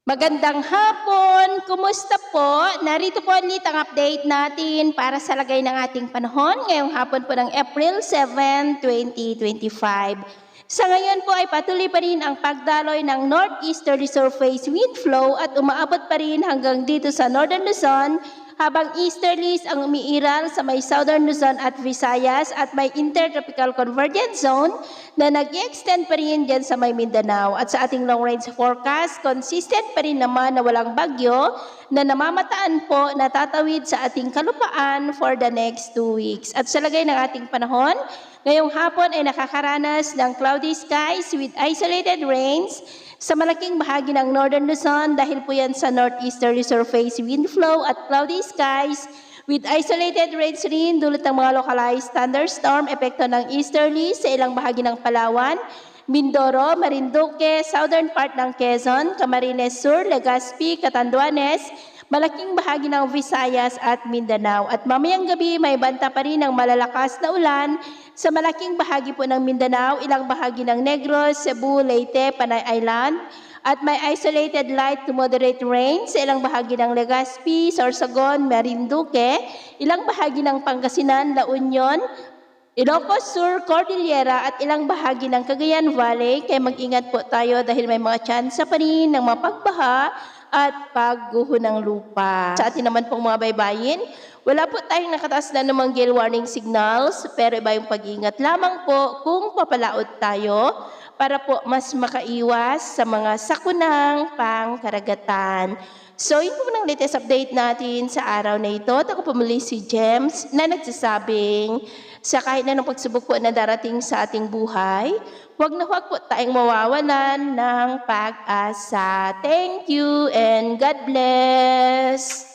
Magandang hapon! Kumusta po? Narito po ulit ang update natin para sa lagay ng ating panahon ngayong hapon po ng April 7, 2025. Sa ngayon po ay patuloy pa rin ang pagdaloy ng northeasterly surface wind flow at umaabot pa rin hanggang dito sa Northern Luzon habang easterlies ang umiiral sa may Southern Luzon at Visayas at may intertropical convergence zone na nag-extend pa rin dyan sa may Mindanao. At sa ating long range forecast, consistent pa rin naman na walang bagyo na namamataan po na tatawid sa ating kalupaan for the next 2 weeks. At sa lagay ng ating panahon, ngayong hapon ay nakakaranas ng cloudy skies with isolated rains sa malaking bahagi ng Northern Luzon dahil po yan sa northeasterly surface wind flow at cloudy skies with isolated rains rin dulot ng mga localized thunderstorm epekto ng easterly sa ilang bahagi ng Palawan, Mindoro, Marinduque, southern part ng Quezon, Camarines Sur, Legazpi, Catanduanes, malaking bahagi ng Visayas at Mindanao. At mamayang gabi may banta pa rin ng malalakas na ulan sa malaking bahagi po ng Mindanao, ilang bahagi ng Negros, Cebu, Leyte, Panay Island, at may isolated light to moderate rain sa ilang bahagi ng Legazpi, Sorsogon, Marinduque, ilang bahagi ng Pangasinan, La Union, Ilocos Sur, Cordillera at ilang bahagi ng Cagayan Valley. Kaya mag-ingat po tayo dahil may mga tsansa pa rin ng mapagbaha at pagguho ng lupa. Sa atin naman pong mga baybayin, wala po tayong nakataas na namang gale warning signals, pero iba yung pag-iingat lamang po kung papalaot tayo para po mas makaiwas sa mga sakunang pangkaragatan. So, yun po ng latest update natin sa araw na ito. Ako po muli si James na nagsasabing sa kahit na anong pagsubok po na darating sa ating buhay, huwag na huwag po tayong mawawalan ng pag-asa. Thank you and God bless!